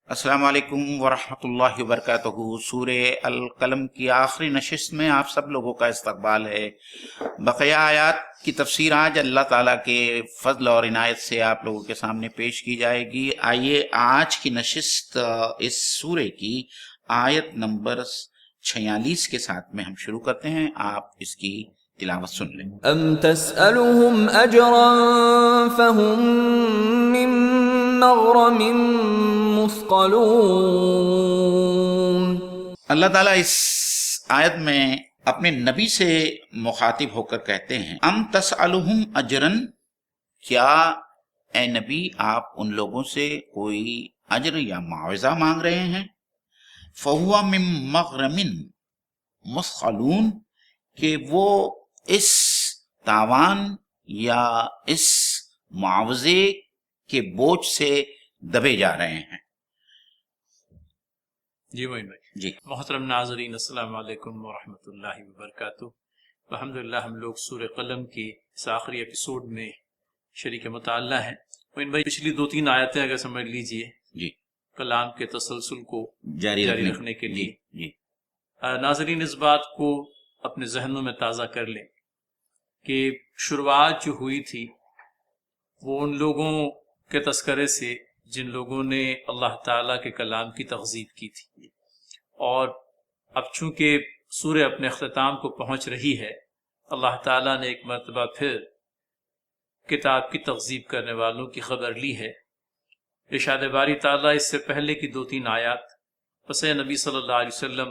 السلام علیکم ورحمۃ اللہ وبرکاتہ۔ سورہ القلم کی آخری نشست میں آپ سب لوگوں کا استقبال ہے۔ بقیہ آیات کی تفسیر آج اللہ تعالیٰ کے فضل اور عنایت سے آپ لوگوں کے سامنے پیش کی جائے گی۔ آئیے آج کی نشست اس سورہ کی آیت نمبر 46 کے ساتھ میں ہم شروع کرتے ہیں۔ آپ اس کی تلاوت سن لیں۔ ام تسألهم اجرا فهم من مغرم مثقلون۔ اللہ تعالیٰ اس آیت میں اپنے نبی سے مخاطب ہو کر کہتے ہیں، ام تسألہم اجرن، کیا اے نبی آپ ان لوگوں سے کوئی اجر یا معاوضہ مانگ رہے ہیں؟ فہو من مغرم مثقلون، کہ وہ اس تاوان یا اس معاوضے کے بوجھ سے دبے جا رہے ہیں۔ جی معین بھائی، جی محترم ناظرین، السلام علیکم ورحمۃ اللہ وبرکاتہ۔ الحمدللہ ہم لوگ سورہ قلم کی اس آخری ایپیسوڈ میں شریک مطالعہ ہیں۔ معین بھائی، پچھلی 2-3 آیتیں اگر سمجھ لیجئے جی کلام کے تسلسل کو جاری رکھنے کے لیے، جی ناظرین اس بات کو اپنے ذہنوں میں تازہ کر لیں کہ شروعات جو ہوئی تھی وہ ان لوگوں کے تذکرے سے جن لوگوں نے اللہ تعالیٰ کے کلام کی تغذیب کی تھی، اور اب چونکہ سورہ اپنے اختتام کو پہنچ رہی ہے، اللہ تعالیٰ نے ایک مرتبہ پھر کتاب کی تغذیب کرنے والوں کی خبر لی ہے۔ ارشاد باری تعالیٰ اس سے پہلے کی 2-3 آیات، پس اے نبی صلی اللہ علیہ وسلم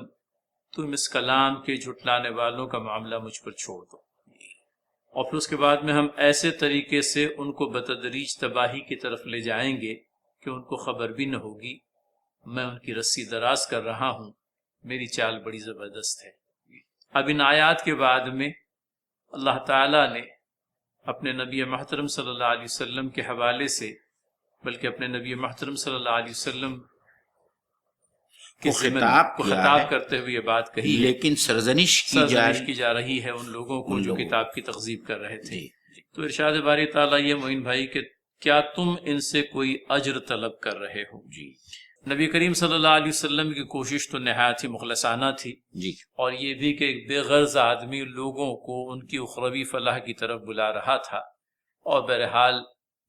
تم اس کلام کے جھٹلانے والوں کا معاملہ مجھ پر چھوڑ دو، اور پھر اس کے بعد میں ہم ایسے طریقے سے ان کو بتدریج تباہی کی طرف لے جائیں گے کہ ان کو خبر بھی نہ ہوگی، میں ان کی رسی دراز کر رہا ہوں، میری چال بڑی زبردست ہے۔ اب ان آیات کے بعد میں اللہ تعالیٰ نے اپنے نبی محترم صلی اللہ علیہ وسلم کے حوالے سے، بلکہ اپنے نبی محترم صلی اللہ علیہ وسلم کے خطاب کرتے ہوئے یہ بات کہی، لیکن سرزنش کی جا رہی ہے ان لوگوں کو جو کتاب کی تغذیب کر رہے تھے۔ تو ارشاد باری تعالیٰ یہ معین بھائی کہ کیا تم ان سے کوئی اجر طلب کر رہے ہو؟ جی نبی کریم صلی اللہ علیہ وسلم کی کوشش تو نہایت ہی مخلصانہ تھی، جی اور یہ بھی کہ ایک بے غرض آدمی لوگوں کو ان کی اخروی فلاح کی طرف بلا رہا تھا، اور بہرحال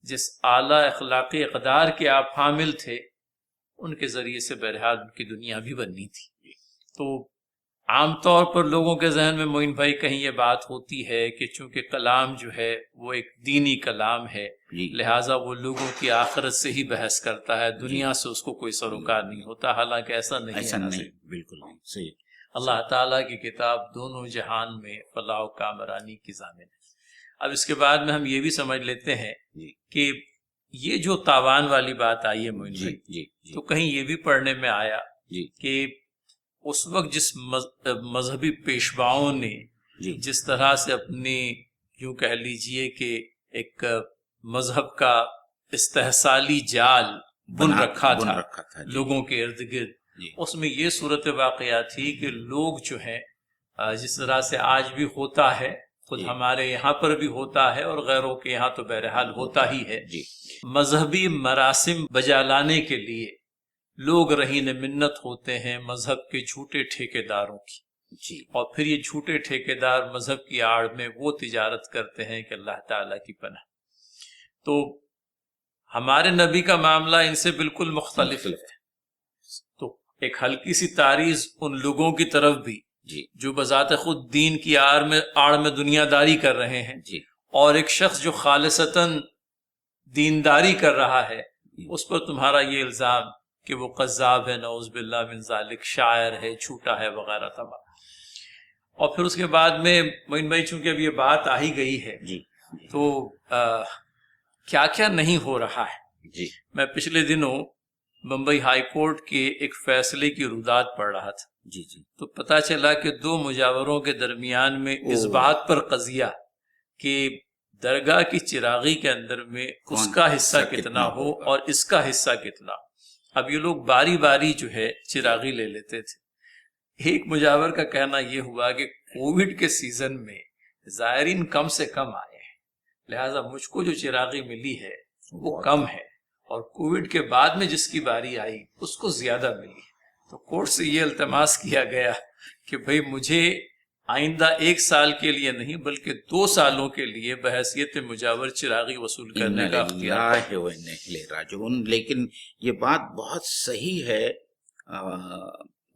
جس اعلیٰ اخلاقی اقدار کے آپ حامل تھے ان کے ذریعے سے بہرحال ان کی دنیا بھی بننی تھی۔ تو عام طور پر لوگوں کے ذہن میں معین بھائی کہیں یہ بات ہوتی ہے کہ چونکہ کلام جو ہے وہ ایک دینی کلام ہے، لہٰذا وہ لوگوں کی آخرت سے ہی بحث کرتا ہے، دنیا سے اس کو کوئی سروکار نہیں ہوتا، حالانکہ ایسا نہیں ہے۔ بالکل نہیں، صحیح۔ اللہ تعالیٰ کی کتاب دونوں جہان میں فلاح و کامرانی کی ضامن ہے۔ اب اس کے بعد میں ہم یہ بھی سمجھ لیتے ہیں کہ یہ جو تاوان والی بات آئی ہے معین بھائی، تو کہیں یہ بھی پڑھنے میں آیا کہ اس وقت جس مذہبی پیشواؤں نے جس طرح سے اپنی یوں کہہ لیجئے کہ ایک مذہب کا استحصالی جال بن رکھا تھا لوگوں کے ارد گرد، اس میں یہ صورت واقعہ تھی کہ لوگ جو ہیں جس طرح سے آج بھی ہوتا ہے، خود ہمارے یہاں پر بھی ہوتا ہے اور غیروں کے یہاں تو بہرحال ہوتا ہی ہے، مذہبی مراسم بجا لانے کے لیے لوگ رہین منت ہوتے ہیں مذہب کے جھوٹے ٹھیکیداروں کی، اور پھر یہ جھوٹے ٹھیکیدار مذہب کی آڑ میں وہ تجارت کرتے ہیں کہ اللہ تعالیٰ کی پناہ۔ تو ہمارے نبی کا معاملہ ان سے بالکل مختلف ہے۔ تو ایک ہلکی سی تعریض ان لوگوں کی طرف بھی جو بذات خود دین کی آڑ میں دنیا داری کر رہے ہیں، اور ایک شخص جو خالصتاً دینداری کر رہا ہے، اس پر تمہارا یہ الزام کہ وہ قذاب ہے، نعوذ باللہ من ذالک، شاعر ہے، جھوٹا ہے، وغیرہ تمام۔ اور پھر اس کے بعد میں معین بھائی چونکہ اب یہ بات آ ہی گئی ہے تو کیا کیا نہیں ہو رہا ہے۔ میں پچھلے دنوں بمبئی ہائی کورٹ کے ایک فیصلے کی رودات پڑھ رہا تھا، تو پتہ چلا کہ 2 مجاوروں کے درمیان میں اس بات پر قضیہ کہ درگاہ کی چراغی کے اندر میں اس کا حصہ کتنا ہو اور اس کا حصہ کتنا ہو۔ اب یہ لوگ باری باری جو ہے چراغی لے لیتے تھے۔ ایک مجاور کا کہنا یہ ہوا کہ کووڈ کے سیزن میں زائرین کم سے کم آئے ہیں، لہٰذا مجھ کو جو چراغی ملی ہے وہ کم ہے، اور کووڈ کے بعد میں جس کی باری آئی اس کو زیادہ ملی. تو کورٹ سے یہ التماس کیا گیا کہ بھئی مجھے آئندہ 1 سال کے لیے نہیں بلکہ 2 سالوں کے لیے بحیثیت مجاور چراغی وصول کرنے کا اختیار ہے. لیکن یہ بات بہت صحیح ہے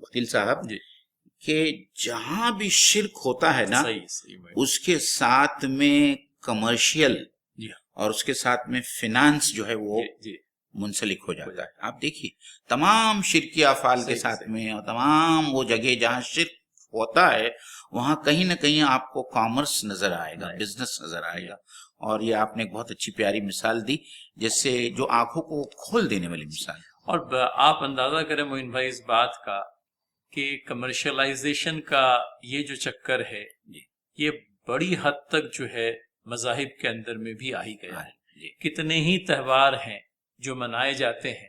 وکیل صاحب جی کہ جہاں بھی شرک ہوتا ہے نا صحیح اس کے ساتھ میں کمرشل جی اور اس کے ساتھ میں فینانس جو ہے وہ جی منسلک ہو جاتا ہے. آپ دیکھیے تمام شرکی افعال کے ساتھ میں اور تمام وہ جگہ جہاں شرک ہوتا ہے وہاں کہیں نہ کہیں آپ کو کامرس نظر آئے گا, بزنس نظر آئے گا. اور یہ آپ نے ایک بہت اچھی پیاری مثال دی جس سے جو آنکھوں کو کھول دینے والی مثال. اور آپ اندازہ کریں معین بھائی اس بات کا کہ کمرشلائزیشن کا یہ جو چکر ہے یہ بڑی حد تک جو ہے مذاہب کے اندر میں بھی آ ہی گیا ہے. کتنے ہی تہوار ہیں جو منائے جاتے ہیں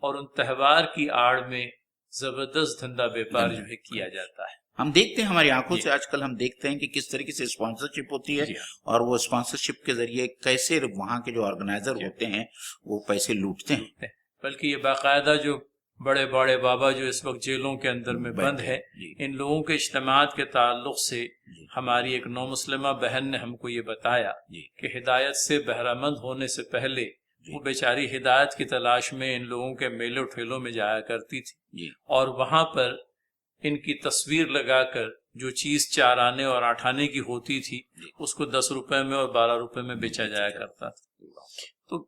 اور ان تہوار کی آڑ میں زبردست دھندا بیپار جو ہے کیا جاتا ہے. ہم دیکھتے ہیں ہماری آنکھوں سے آج کل ہم دیکھتے ہیں کہ کس طریقے سے اسپانسرشپ ہوتی ہے اور وہ اسپانسرشپ کے ذریعے کیسے وہاں کے جو آرگنائزر ہوتے ہیں وہ پیسے لوٹتے ہیں. بلکہ یہ باقاعدہ جو بڑے بڑے بابا جو اس وقت جیلوں کے اندر میں بند ہے ان لوگوں کے اجتماعات کے تعلق سے ہماری ایک نو مسلمہ بہن نے ہم کو یہ بتایا کہ ہدایت سے بہرہ مند ہونے سے پہلے وہ بیچاری ہدایت کی تلاش میں ان لوگوں کے میلوں ٹھیلوں میں جایا کرتی تھی اور وہاں پر ان کی تصویر لگا کر جو چیز 4 آنے اور 8 آنے کی ہوتی تھی اس کو 10 روپے میں اور 12 روپے میں بیچا جایا کرتا تھا. تو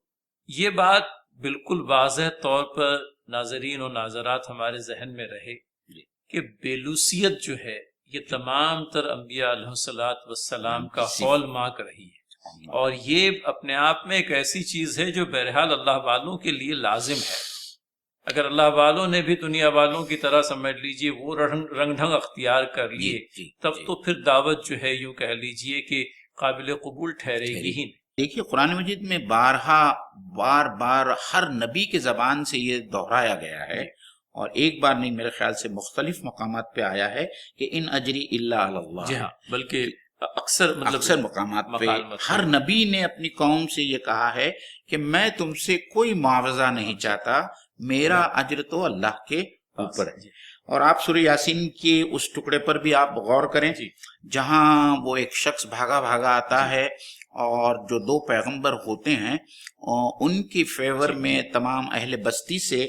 یہ بات بالکل واضح طور پر ناظرین اور ناظرات ہمارے ذہن میں رہے کہ بیلوسیت جو ہے یہ تمام تر انبیاء علیہ الصلوۃ والسلام کا ہال مارک رہی ہے اور یہ اپنے آپ میں ایک ایسی چیز ہے جو بہرحال اللہ والوں کے لیے لازم ہے. اگر اللہ والوں نے بھی دنیا والوں کی طرح سمجھ لیجئے وہ رنگ ڈھنگ اختیار کر لیے تب تو پھر دعوت جو ہے یوں کہہ لیجئے کہ قابل قبول ٹھہرے گی ہی. دیکھیے قرآن مجید میں بار بار ہر نبی کے زبان سے یہ دہرایا گیا ہے اور ایک بار نہیں میرے خیال سے مختلف مقامات پہ آیا ہے کہ ان اجری الا علی اللہ. جی ہاں بلکہ اکثر مقامات پہ ہر نبی نے اپنی قوم سے یہ کہا ہے کہ میں تم سے کوئی معاوضہ نہیں چاہتا, میرا اجر تو اللہ کے اوپر ہے. اور آپ سورہ یاسین کے اس ٹکڑے پر بھی آپ غور کریں جہاں وہ ایک شخص بھاگا آتا ہے اور جو 2 پیغمبر ہوتے ہیں ان کی فیور میں تمام اہل بستی سے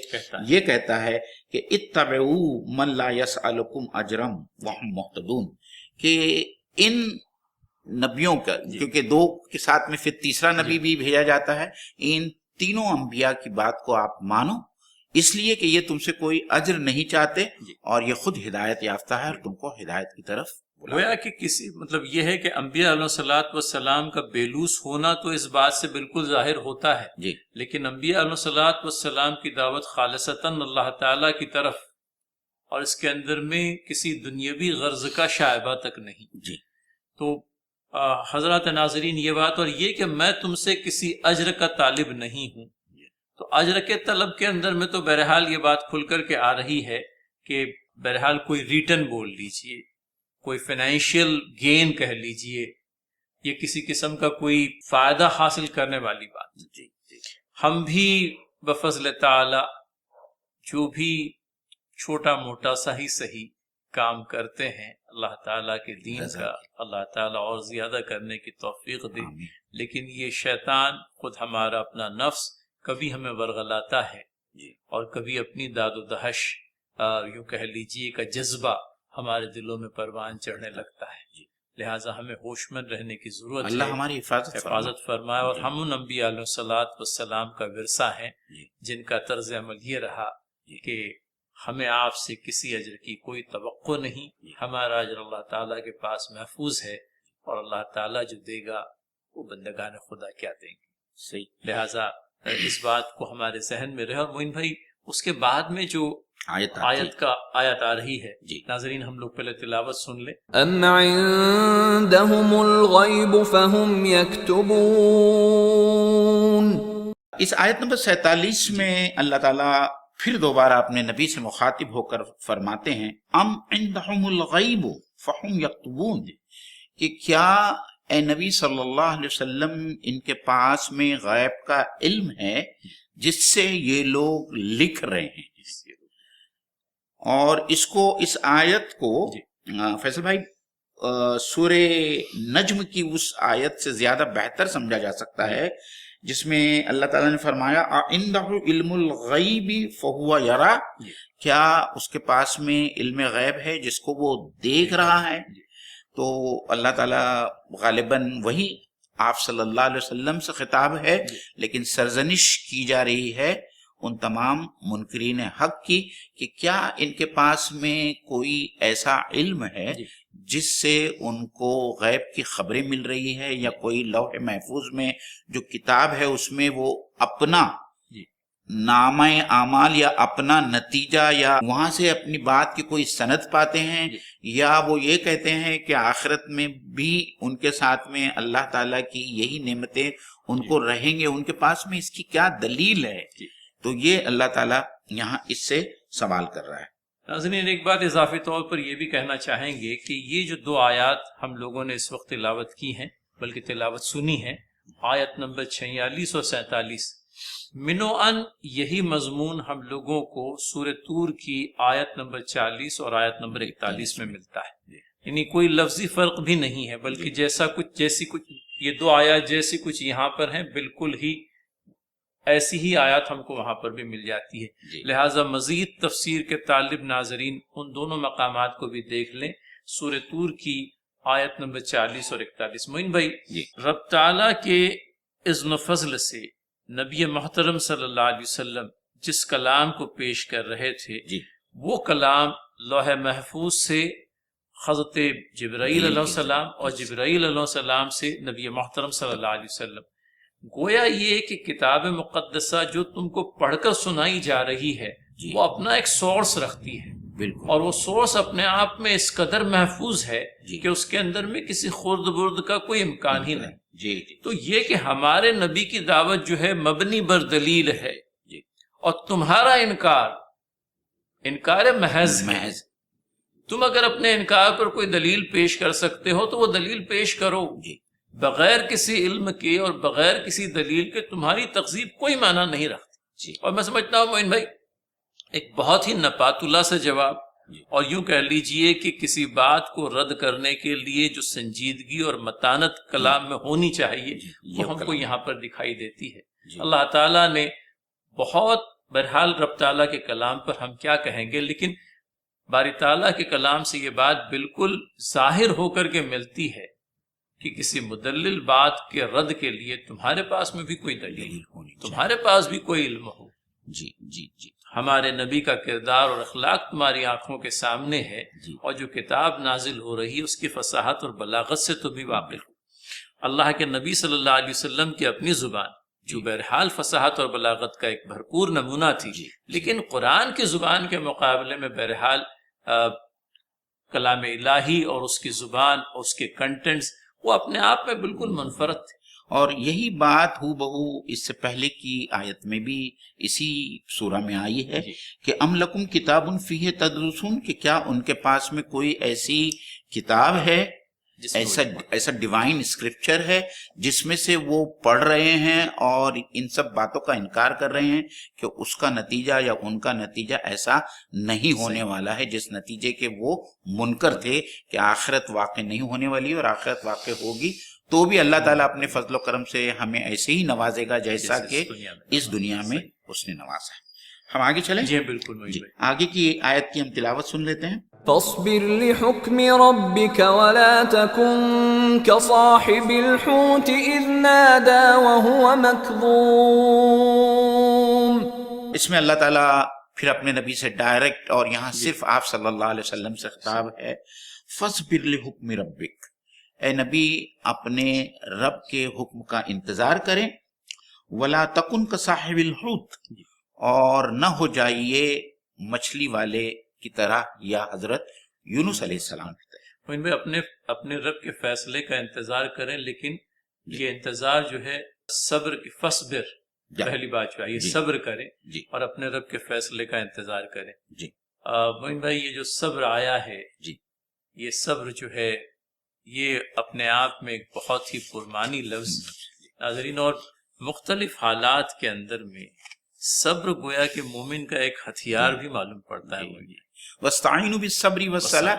یہ کہتا ہے کہ اتبعوا من لا يسألكم اجرا وهم مهتدون, کہ ان نبیوں کا کیونکہ 2 کے ساتھ میں پھر تیسرا نبی بھی بھیجا جاتا ہے, ان تینوں انبیاء کی بات کو آپ مانو اس لیے کہ یہ تم سے کوئی اجر نہیں چاہتے اور یہ خود ہدایت یافتہ ہے اور تم کو ہدایت کی طرف گویا کہ کسی مطلب یہ ہے کہ انبیاء علیہ الصلوۃ والسلام کا بیلوس ہونا تو اس بات سے بالکل ظاہر ہوتا ہے لیکن انبیاء علیہ الصلوۃ والسلام کی دعوت خالصتاً اللہ تعالیٰ کی طرف اور اس کے اندر میں کسی دنیاوی غرض کا شائبہ تک نہیں. تو حضرات ناظرین یہ بات اور یہ کہ میں تم سے کسی اجر کا طالب نہیں ہوں, تو اجر کے طلب کے اندر میں تو بہرحال یہ بات کھل کر کے آ رہی ہے کہ بہرحال کوئی ریٹرن بول لیجئے, کوئی فائنینشیل گین کہہ لیجئے, یہ کسی قسم کا کوئی فائدہ حاصل کرنے والی بات. ہم بھی بفضل تعالی جو بھی چھوٹا موٹا صحیح کام کرتے ہیں اللہ تعالیٰ کے دین کا اللہ تعالیٰ اور زیادہ کرنے کی توفیق دے, لیکن یہ شیطان خود ہمارا اپنا نفس کبھی ہمیں ورغلاتا ہے اور کبھی اپنی داد و دہش یوں کہہ لیجیے کا جذبہ ہمارے دلوں میں پروان چڑھنے لگتا ہے. لہٰذا ہمیں ہوش مند رہنے کی ضرورت ہے, اللہ ہماری حفاظت فرمائے. اور ہم ان انبیاء علیہ الصلوۃ والسلام کا ورثہ ہیں جن کا طرز عمل یہ رہا کہ ہمیں آپ سے کسی اجر کی کوئی توقع نہیں, ہمارا اجر اللہ تعالیٰ کے پاس محفوظ ہے اور اللہ تعالیٰ جو دے گا وہ بندگان خدا کیا دیں گے. لہٰذا اس بات کو ہمارے ذہن میں رہے. اور معین بھائی اس کے بعد میں جو آیت آ رہی ہے ناظرین ہم لوگ پہلے تلاوت سن لیں. ام عندهم الغیب فهم یکتبون. اس آیت نمبر 47 میں اللہ تعالیٰ پھر دوبارہ اپنے نبی سے مخاطب ہو کر فرماتے ہیں ام عندهم الغیب فهم یکتبون, کہ کیا اے نبی صلی اللہ علیہ وسلم ان کے پاس میں غیب کا علم ہے جس سے یہ لوگ لکھ رہے ہیں. اور اس آیت کو فیصل بھائی سورہ نجم کی اس آیت سے زیادہ بہتر سمجھا جا سکتا ہے جس میں اللہ تعالیٰ نے فرمایا عِندَهُ علم الغیب فَهُوَ یَرَى، کیا اس کے پاس میں علم غیب ہے جس کو وہ دیکھ رہا ہے. تو اللہ تعالیٰ غالباً وہی آپ صلی اللہ علیہ وسلم سے خطاب ہے، لیکن سرزنش کی جا رہی ہے ان تمام منکرین حق کی کہ کیا ان کے پاس میں کوئی ایسا علم ہے جس سے ان کو غیب کی خبریں مل رہی ہے، یا کوئی لوح محفوظ میں جو کتاب ہے اس میں وہ اپنا نامہ اعمال یا اپنا نتیجہ یا وہاں سے اپنی بات کی کوئی سند پاتے ہیں، یا وہ یہ کہتے ہیں کہ آخرت میں بھی ان کے ساتھ میں اللہ تعالیٰ کی یہی نعمتیں ان کو رہیں گے، ان کے پاس میں اس کی کیا دلیل ہے. تو یہ اللہ تعالیٰ یہاں اس سے سوال کر رہا ہے. ناظرین ایک بات اضافی طور پر یہ بھی کہنا چاہیں گے کہ یہ جو 2 آیات ہم لوگوں نے اس وقت تلاوت کی ہیں، بلکہ تلاوت سنی ہے، آیت نمبر 46 اور 47، منوعاً یہی مضمون ہم لوگوں کو سورہ طور کی آیت نمبر 40 اور آیت نمبر 41 میں ملتا ہے. یعنی کوئی لفظی فرق بھی نہیں ہے، بلکہ جیسی کچھ یہ 2 آیات جیسی کچھ یہاں پر ہیں بالکل ہی ایسی ہی آیات ہم کو وہاں پر بھی مل جاتی ہے. لہٰذا مزید تفسیر کے طالب ناظرین ان دونوں مقامات کو بھی دیکھ لیں، سورہ طور کی آیت نمبر 40 اور 41. معین بھائی، رب تعالیٰ کے اذن و فضل سے نبی محترم صلی اللہ علیہ وسلم جس کلام کو پیش کر رہے تھے وہ کلام لوح محفوظ سے حضرت جبرائیل علیہ السلام اور جبرائیل علیہ السلام سے نبی محترم صلی اللہ علیہ وسلم، گویا یہ کہ کتاب مقدسہ جو تم کو پڑھ کر سنائی جا رہی ہے وہ اپنا ایک سورس رکھتی ہے، اور وہ سورس اپنے آپ میں اس قدر محفوظ ہے کہ اس کے اندر میں کسی خرد برد کا کوئی امکان ہی نہیں. تو یہ کہ ہمارے نبی کی دعوت جو ہے مبنی بر دلیل ہے، اور تمہارا انکار محض ہے. تم اگر اپنے انکار پر کوئی دلیل پیش کر سکتے ہو تو وہ دلیل پیش کرو، بغیر کسی علم کے اور بغیر کسی دلیل کے تمہاری تکذیب کوئی معنی نہیں رکھتی. اور میں سمجھتا ہوں معین بھائی ایک بہت ہی نپات اللہ سے جواب، اور یوں کہہ لیجئے کہ کسی بات کو رد کرنے کے لیے جو سنجیدگی اور متانت کلام میں ہونی چاہیے وہ ہم کو یہاں پر دکھائی دیتی ہے. اللہ تعالیٰ نے بہت، بہرحال رب تعالیٰ کے کلام پر ہم کیا کہیں گے، لیکن باری تعالیٰ کے کلام سے یہ بات بالکل ظاہر ہو کر کے ملتی ہے کہ کسی مدلل بات کے رد کے لیے تمہارے پاس میں بھی کوئی دلیل ہونی، تمہارے پاس بھی کوئی علم ہو. ہمارے نبی کا کردار اور اخلاق تمہاری آنکھوں کے سامنے ہے، اور جو کتاب نازل ہو رہی ہے اس کی فصاحت اور بلاغت سے تم بھی واقف ہو. اللہ کے نبی صلی اللہ علیہ وسلم کی اپنی زبان جو بہرحال فصاحت اور بلاغت کا ایک بھرپور نمونہ تھی، لیکن قرآن کی زبان کے مقابلے میں بہرحال کلام الہی اور اس کی زبان اور اس کے کنٹینٹس وہ اپنے آپ میں بالکل منفرد تھے. اور یہی بات ہو بہو اس سے پہلے کی آیت میں بھی اسی سورہ میں آئی ہے کہ ام لکم کتاب فیہ تدرسون، کہ کیا ان کے پاس میں کوئی ایسی کتاب ہے، ایسا ڈیوائن اسکرپچر ہے جس میں سے وہ پڑھ رہے ہیں اور ان سب باتوں کا انکار کر رہے ہیں کہ اس کا نتیجہ یا ان کا نتیجہ ایسا نہیں ہونے والا ہے جس نتیجے کے وہ منکر تھے کہ آخرت واقع نہیں ہونے والی اور آخرت واقع ہوگی تو بھی اللہ تعالیٰ اپنے فضل و کرم سے ہمیں ایسے ہی نوازے گا جیسا کہ اس دنیا میں اس نے نوازا ہے. ہم آگے چلیں؟ جی بالکل. آگے کی آیت کی ہم تلاوت سن لیتے ہیں. فاصبر لحكم ربك ولا تكن كصاحب الحوت إذ نادى وهو مكظوم. اس میں اللہ تعالیٰ پھر اپنے نبی سے ڈائریکٹ، اور یہاں صرف آپ صلی اللہ علیہ وسلم سے خطاب ہے. فاصبر لحکم ربک، اے نبی اپنے رب کے حکم کا انتظار کریں. ولا تکن کصاحب الحوت، اور نہ ہو جائیے مچھلی والے کی طرح یا حضرت یونس علیہ السلام کی طرح. اپنے رب کے فیصلے کا انتظار کریں، لیکن یہ انتظار جو ہے صبر کی، فصبر پہلی بات جو ہے یہ صبر کریں اور اپنے رب کے فیصلے کا انتظار کریں. موین بھائی یہ جو صبر آیا ہے یہ صبر جو ہے یہ اپنے آپ میں ایک بہت ہی پرمانی لفظ ناظرین، اور مختلف حالات کے اندر میں صبر گویا کہ مومن کا ایک ہتھیار بھی معلوم پڑتا ہے مجھے۔ وَاسْتَعِینُوا بِالصَّبْرِ وَالصَّلَاةِ،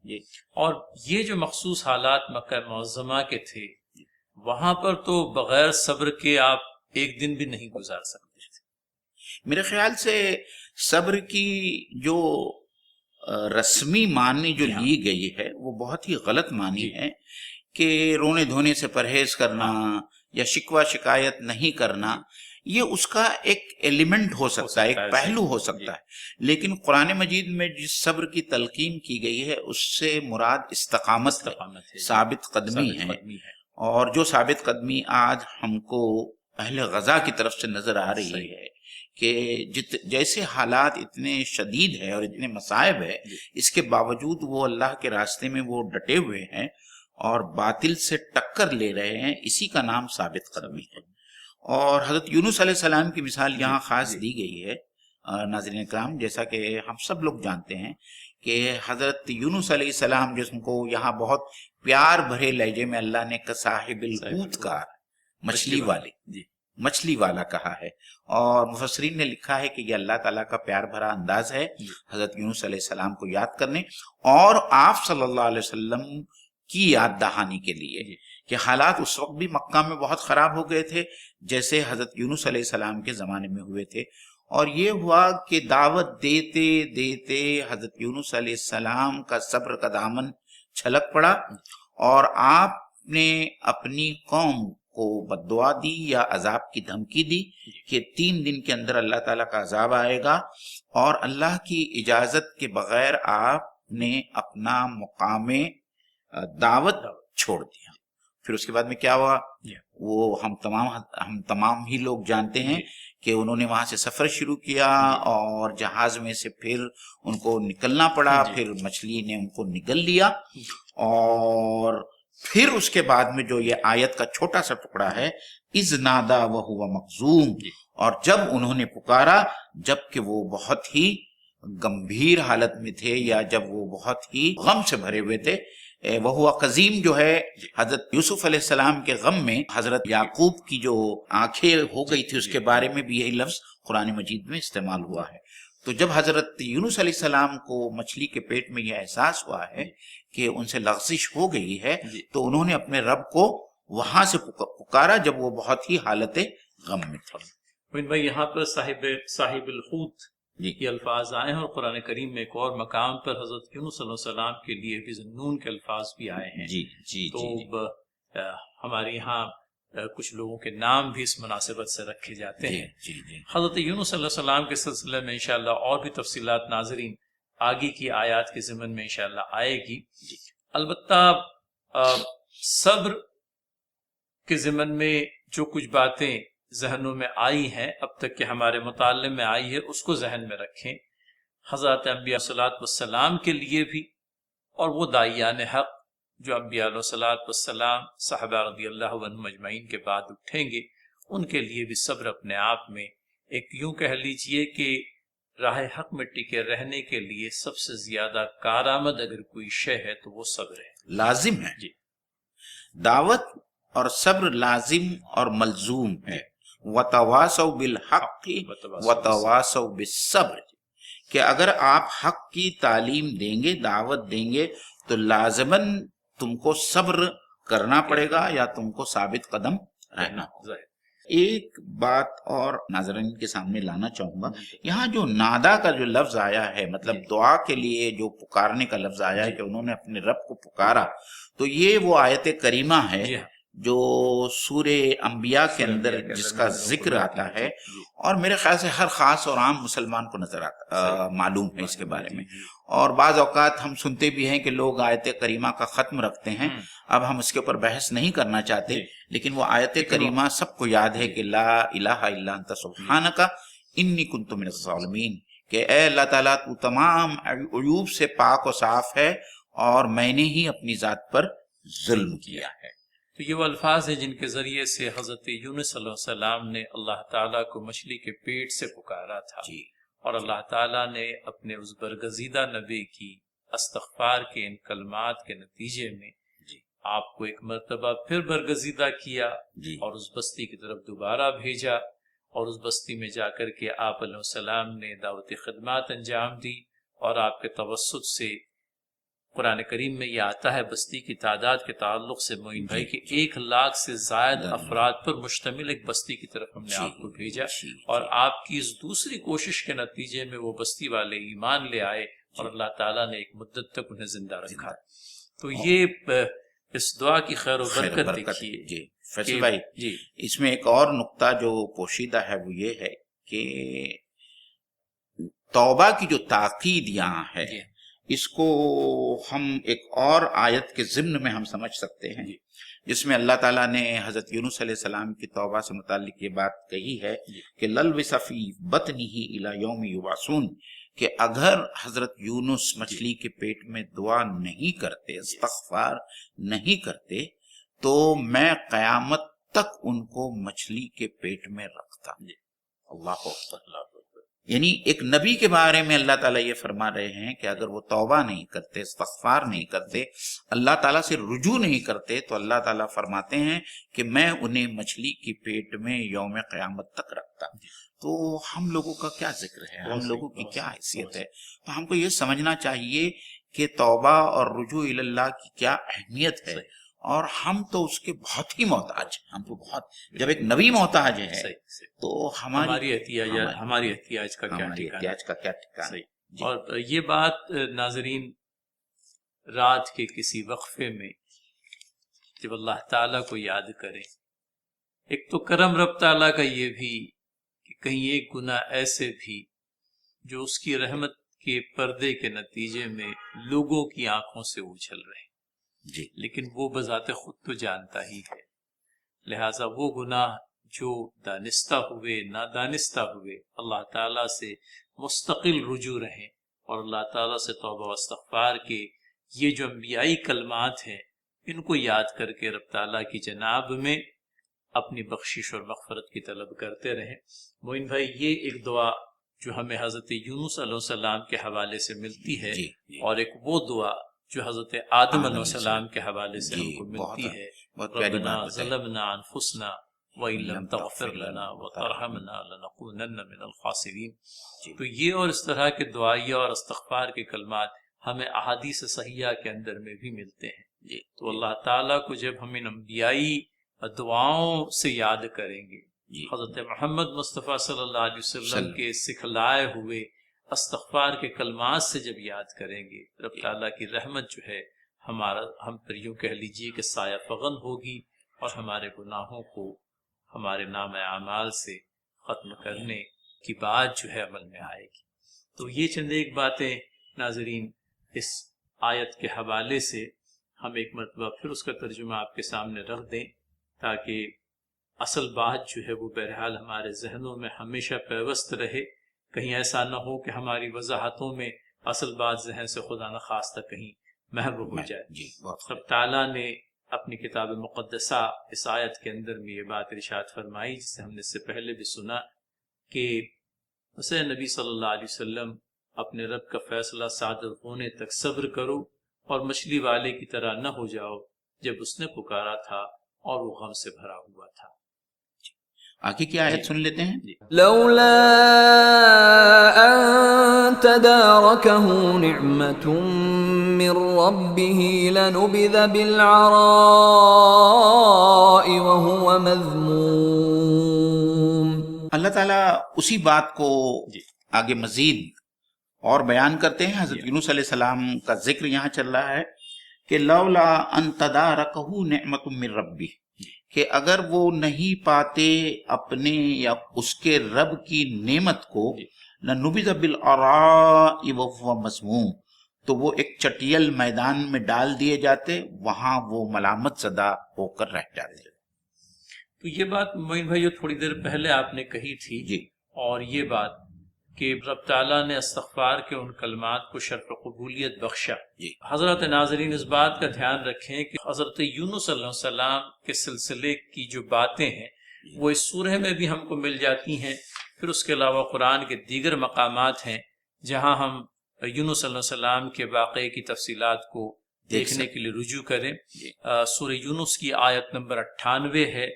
جی۔ اور یہ جو مخصوص حالات مکہ معظمہ کے تھے، وہاں پر تو بغیر صبر کے آپ ایک دن بھی نہیں گزار سکتے تھے۔ میرے خیال سے صبر کی جو رسمی معنی جو لی گئی ہے وہ بہت ہی غلط معنی ہے، کہ رونے دھونے سے پرہیز کرنا یا شکوہ شکایت نہیں کرنا، یہ اس کا ایک ایلیمنٹ ہو سکتا ہے، ایک پہلو ہو سکتا ہے، لیکن قرآن مجید میں جس صبر کی تلقین کی گئی ہے اس سے مراد استقامت ہے، ثابت قدمی ہے۔ اور جو ثابت قدمی آج ہم کو اہل غزہ کی طرف سے نظر آ رہی ہے کہ جیسے حالات اتنے شدید ہے اور اتنے مصائب ہے، اس کے باوجود وہ اللہ کے راستے میں وہ ڈٹے ہوئے ہیں اور باطل سے ٹکر لے رہے ہیں، اسی کا نام ثابت قدمی ہے۔ اور حضرت یونس علیہ السلام کی مثال یہاں خاص دی گئی ہے ناظرین کرام، جیسا کہ ہم سب لوگ جانتے ہیں کہ حضرت یونس علیہ السلام جس کو یہاں بہت پیار بھرے لہجے میں اللہ نے صاحب الحوت کہا، مچھلی والا کہا ہے، اور مفسرین نے لکھا ہے کہ یہ اللہ تعالیٰ کا پیار بھرا انداز ہے حضرت یونس علیہ السلام کو یاد کرنے اور آپ صلی اللہ علیہ وسلم کی یاد دہانی کے لیے، کہ حالات اس وقت بھی مکہ میں بہت خراب ہو گئے تھے جیسے حضرت یونس علیہ السلام کے زمانے میں ہوئے تھے، اور یہ ہوا کہ دعوت دیتے دیتے حضرت یونس علیہ السلام کا صبر کا دامن چھلک پڑا، اور آپ نے اپنی قوم کو بد دعا دی یا عذاب کی دھمکی دی کہ 3 دن کے اندر اللہ تعالیٰ کا عذاب آئے گا، اور اللہ کی اجازت کے بغیر آپ نے اپنا مقام دعوت چھوڑ دیا۔ پھر اس کے بعد میں کیا ہوا وہ ہم تمام ہی لوگ جانتے ہیں کہ انہوں نے وہاں سے سفر شروع کیا اور جہاز میں سے پھر ان کو نکلنا پڑا، پھر مچھلی نے ان کو نگل لیا، اور پھر اس کے بعد میں جو یہ آیت کا چھوٹا سا ٹکڑا ہے، اذ نادا وہو مکظوم، اور جب انہوں نے پکارا جب کہ وہ بہت ہی گمبھیر حالت میں تھے یا جب وہ بہت ہی غم سے بھرے ہوئے تھے۔ وہ قزیم جو ہے حضرت یوسف علیہ السلام کے غم میں حضرت یعقوب کی جو آنکھیں ہو گئی تھی، اس کے بارے میں بھی یہی لفظ قرآن مجید میں استعمال ہوا ہے۔ تو جب حضرت یونس علیہ السلام کو مچھلی کے پیٹ میں یہ احساس ہوا ہے کہ ان سے لغزش ہو گئی ہے، تو انہوں نے اپنے رب کو وہاں سے پکارا جب وہ بہت ہی حالت غم میں تھے۔ بھائی یہاں پر صاحب الحوت یہ الفاظ آئے ہیں، اور قرآن کریم میں ایک اور مقام پر حضرت یونس علیہ السلام کے لیے بھی ذنون کے الفاظ بھی آئے ہیں۔ تو ہمارے یہاں کچھ لوگوں کے نام بھی اس مناسبت سے رکھے جاتے ہیں۔ حضرت یونس علیہ السلام کے سلسلے میں انشاءاللہ اور بھی تفصیلات ناظرین آگے کی آیات کے ضمن میں انشاءاللہ آئے گی۔ البتہ صبر کے ضمن میں جو کچھ باتیں ذہنوں میں آئی ہیں اب تک کہ ہمارے مطالعے میں آئی ہے، اس کو ذہن میں رکھیں۔ حضرت انبیاء صلی اللہ علیہ وسلم کے لیے بھی، اور وہ داعیان حق جو انبیاء علیہ الصلوۃ والسلام صحابہ رضی اللہ عنہم اجمعین کے بعد اٹھیں گے، ان کے لیے بھی صبر اپنے آپ میں ایک یوں کہہ لیجئے کہ راہ حق میں ٹکے رہنے کے لیے سب سے زیادہ کارآمد اگر کوئی شے ہے تو وہ صبر ہے، لازم ہے۔ دعوت اور صبر لازم اور ملزوم ہے۔ وَتَوَاصَوْا بِالْحَقِّ وَتَوَاصَوْا بِالصَّبْرِ، کہ اگر آپ حق کی تعلیم دیں گے، دعوت دیں گے، تو لازماً تم کو صبر کرنا پڑے گا یا تم کو ثابت قدم رہنا ہوگا۔ ایک بات اور ناظرین کے سامنے لانا چاہوں گا، یہاں جو نادا کا جو لفظ آیا ہے، مطلب دعا کے لیے جو پکارنے کا لفظ آیا ہے کہ انہوں نے اپنے رب کو پکارا، تو یہ وہ آیت کریمہ ہے جو سورہ انبیاء کے اندر جس کا ذکر آتا ہے، اور میرے خیال سے ہر خاص اور عام مسلمان کو نظر آتا معلوم ہے اس کے بارے میں۔ اور بعض اوقات ہم سنتے بھی ہیں کہ لوگ آیت کریمہ کا ختم رکھتے ہیں، اب ہم اس کے اوپر بحث نہیں کرنا چاہتے، لیکن وہ آیت کریمہ سب کو یاد ہے کہ لا الہ الا انت سبحانک انی کنت من الظالمین، کہ اے اللہ تعالیٰ تو تمام عیوب سے پاک و صاف ہے اور میں نے ہی اپنی ذات پر ظلم کیا ہے۔ تو یہ وہ الفاظ ہیں جن کے ذریعے سے حضرت یونس علیہ السلام نے اللہ تعالیٰ کو مچھلی کے پیٹ سے پکارا تھا، اور اللہ تعالیٰ نے اپنے اس برگزیدہ نبی کی استغفار کے ان کلمات کے نتیجے میں آپ کو ایک مرتبہ پھر برگزیدہ کیا جی اور اس بستی کی طرف دوبارہ بھیجا، اور اس بستی میں جا کر کے آپ علیہ السلام نے دعوتی خدمات انجام دی، اور آپ کے توسط سے قرآن کریم میں یہ آتا ہے بستی کی تعداد کے تعلق سے معین بھائی کہ 1,00,000 سے زائد افراد پر مشتمل ایک بستی کی طرف ہم نے آپ کو بھیجا، اور آپ کی اس دوسری کوشش کے نتیجے میں وہ بستی والے ایمان لے آئے اور اللہ تعالیٰ نے ایک مدت تک انہیں زندہ رکھا۔ تو یہ اس دعا کی خیر و برکت دیکھیے۔ جی فیصل بھائی، جی اس میں ایک اور نقطہ جو پوشیدہ ہے وہ یہ ہے کہ توبہ کی جو تاکید یہاں ہے جی اس کو ہم ایک اور آیت کے ضمن میں ہم سمجھ سکتے ہیں، جس میں اللہ تعالیٰ نے حضرت یونس علیہ السلام کی توبہ سے متعلق یہ بات کہی ہے کہ للبث فی بطنہ الی یوم یبعثون، کہ اگر حضرت یونس مچھلی کے پیٹ میں دعا نہیں کرتے، استغفار نہیں کرتے، تو میں قیامت تک ان کو مچھلی کے پیٹ میں رکھتا۔ اللہ اکبر۔ یعنی ایک نبی کے بارے میں اللہ تعالیٰ یہ فرما رہے ہیں کہ اگر وہ توبہ نہیں کرتے، استغفار نہیں کرتے، اللہ تعالیٰ سے رجوع نہیں کرتے، تو اللہ تعالیٰ فرماتے ہیں کہ میں انہیں مچھلی کے پیٹ میں یوم قیامت تک رکھتا۔ تو ہم لوگوں کا کیا ذکر ہے، ہم لوگوں کی کیا حیثیت ہے؟ تو ہم کو یہ سمجھنا چاہیے کہ توبہ اور رجوع الی اللہ کی کیا اہمیت ہے، اور ہم تو اس کے بہت ہی محتاج ہیں۔ ہم تو بہت، جب ایک نبی محتاج ہے تو ہماری احتیاج کا کیا ٹھکانہ۔ اور یہ بات ناظرین، رات کے کسی وقفے میں جب اللہ تعالیٰ کو یاد کریں، ایک تو کرم رب تعالیٰ کا یہ بھی کہ کہیں ایک گناہ ایسے بھی جو اس کی رحمت کے پردے کے نتیجے میں لوگوں کی آنکھوں سے اچھل رہے جی، لیکن وہ بذات خود تو جانتا ہی ہے، لہٰذا وہ گناہ جو دانستہ ہوئے نادانستہ ہوئے اللہ تعالیٰ سے مستقل رجوع رہیں، اور اللہ تعالیٰ سے توبہ و استغفار کے یہ جو انبیائی کلمات ہیں ان کو یاد کر کے رب تعالیٰ کی جناب میں اپنی بخشش اور مغفرت کی طلب کرتے رہیں۔ معین بھائی، یہ ایک دعا جو ہمیں حضرت یونس علیہ السلام کے حوالے سے ملتی ہے، اور ایک وہ دعا جو حضرت آدم علیہ السلام کے حوالے سے ہم کو ملتی ہے، ربنا ظلمنا انفسنا وَإِن لَمْ تَغْفِرْ لَنَا وَتَرْحَمْنَا لَنَكُونَنَّ مِنَ الْخَاسِرِينَ۔ تو یہ اور اس طرح کے دعائیہ اور استغفار کے کلمات ہمیں احادیث صحیحہ کے اندر میں بھی ملتے ہیں۔ تو اللہ تعالیٰ کو جب ہم ان انبیائی دعاؤں سے یاد کریں گے، حضرت محمد مصطفیٰ صلی اللہ علیہ وسلم کے سکھلائے ہوئے استغفار کے کلمات سے جب یاد کریں گے، رب تعالیٰ کی رحمت جو ہے ہم پر یوں کہہ لیجیے کہ سایہ فغن ہوگی، اور ہمارے گناہوں کو ہمارے نام اعمال سے ختم کرنے کی بات جو ہے عمل میں آئے گی۔ تو یہ چند ایک باتیں ناظرین اس آیت کے حوالے سے ہم ایک مرتبہ پھر اس کا ترجمہ آپ کے سامنے رکھ دیں، تاکہ اصل بات جو ہے وہ بہرحال ہمارے ذہنوں میں ہمیشہ پیوست رہے، کہیں ایسا نہ ہو کہ ہماری وضاحتوں میں اصل بات ذہن سے خدا نخواستہ کہیں محو ہو جائے۔ رب تعالیٰ نے اپنی کتاب مقدسہ اس آیت کے اندر میں یہ بات ارشاد فرمائی، جسے ہم نے اس سے پہلے بھی سنا، کہ اسے نبی صلی اللہ علیہ وسلم اپنے رب کا فیصلہ صادر ہونے تک صبر کرو، اور مچھلی والے کی طرح نہ ہو جاؤ جب اس نے پکارا تھا اور وہ غم سے بھرا ہوا تھا۔ آگے کی آیت سن لیتے ہیں۔ لولا ان تداركه نعمة من ربه لنبذ بالعراء وهو مذموم۔ اللہ تعالیٰ اسی بات کو آگے مزید اور بیان کرتے ہیں۔ حضرت یونس علیہ السلام کا ذکر یہاں چل رہا ہے کہ لولا ان تداركه نعمة من ربه، کہ اگر وہ نہیں پاتے اپنے یا اس کے رب کی نعمت کو، لنبذ بالعراء وهو مذموم، تو وہ ایک چٹیل میدان میں ڈال دیے جاتے، وہاں وہ ملامت زدہ ہو کر رہ جاتے۔ تو یہ بات معین بھائی جو تھوڑی دیر پہلے آپ نے کہی تھی، اور یہ بات کہ رب تعالیٰ نے استغفار کے ان کلمات کو شرف قبولیت بخشا۔ حضرت ناظرین اس بات کا دھیان رکھیں کہ حضرت یونس علیہ السلام کے سلسلے کی جو باتیں ہیں وہ اس سورہ میں بھی ہم کو مل جاتی ہیں، پھر اس کے علاوہ قرآن کے دیگر مقامات ہیں جہاں ہم یونس علیہ السلام کے واقعے کی تفصیلات کو دیکھنے کے لیے رجوع کریں. سورہ یونس کی آیت نمبر 98 ہے،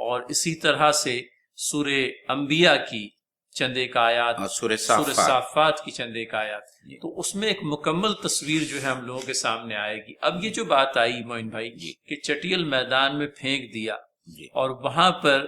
اور اسی طرح سے سورہ انبیاء کی چند ایک آیات، اور سورہ سورہ صافات کی چند ایک آیات. تو اس میں ایک مکمل تصویر جو ہے ہم لوگوں کے سامنے آئے گی. اب یہ جو بات آئی معین بھائی کہ چٹیل میدان میں پھینک دیا، اور وہاں پر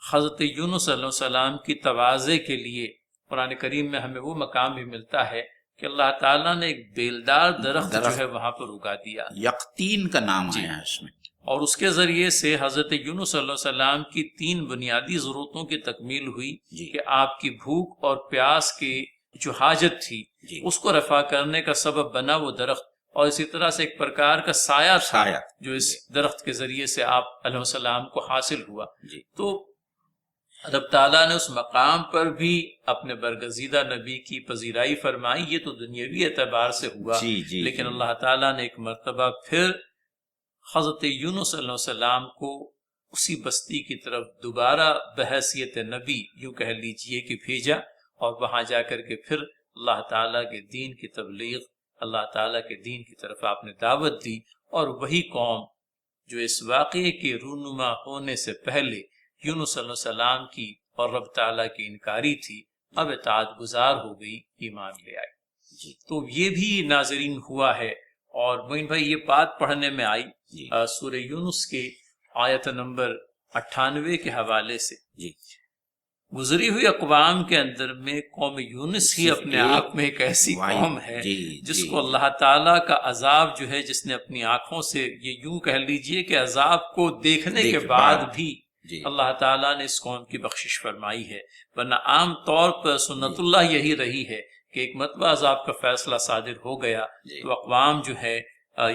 حضرت یونس صلی اللہ علیہ وسلم کی تواضع کے لیے قرآن کریم میں ہمیں وہ مقام بھی ملتا ہے کہ اللہ تعالیٰ نے ایک بیلدار درخت جو ہے وہاں پر اگا دیا. یقطین کا نام آیا ہے اس میں، اور اس کے ذریعے سے حضرت یونس صلی اللہ علیہ وسلم کی 3 بنیادی ضرورتوں کی تکمیل ہوئی کہ آپ کی بھوک اور پیاس کی جو حاجت تھی اس کو رفع کرنے کا سبب بنا وہ درخت، اور اسی طرح سے ایک پرکار کا سایہ تھا جو اس درخت کے ذریعے سے آپ علیہ السلام کو حاصل ہوا. تو رب تعالیٰ نے اس مقام پر بھی اپنے برگزیدہ نبی کی پذیرائی فرمائی. یہ تو دنیاوی اعتبار سے ہوا، لیکن اللہ تعالیٰ نے ایک مرتبہ پھر حضرت یونس صلی اللہ علیہ وسلم کو اسی بستی کی طرف دوبارہ بحیثیت نبی یوں کہہ لیجئے کہ بھیجا، اور وہاں جا کر کے پھر اللہ تعالیٰ کے دین کی تبلیغ، اللہ تعالیٰ کے دین کی طرف آپ نے دعوت دی. اور وہی قوم جو اس واقعے کے رونما ہونے سے پہلے یونس صلی اللہ علیہ وسلم کی اور رب تعالیٰ کی انکاری تھی، اب اطاعت گزار ہو گئی، ایمان لے آئی. تو یہ بھی ناظرین ہوا ہے. اور معین بھائی یہ بات پڑھنے میں آئی سورہ یونس کے آیت نمبر 98 کے حوالے سے. گزری ہوئی اقوام کے اندر میں قوم یونس ہی اپنے آپ میں ایک ایسی قوم ہے جس کو اللہ تعالیٰ کا عذاب جو ہے، جس نے اپنی آنکھوں سے یہ یوں کہہ لیجئے کہ عذاب کو دیکھنے کے بعد بھی اللہ تعالیٰ نے اس قوم کی بخشش فرمائی ہے. ورنہ عام طور پر سنت اللہ یہی رہی ہے کہ ایک مرتبہ عذاب کا فیصلہ صادر ہو گیا تو اقوام جو ہے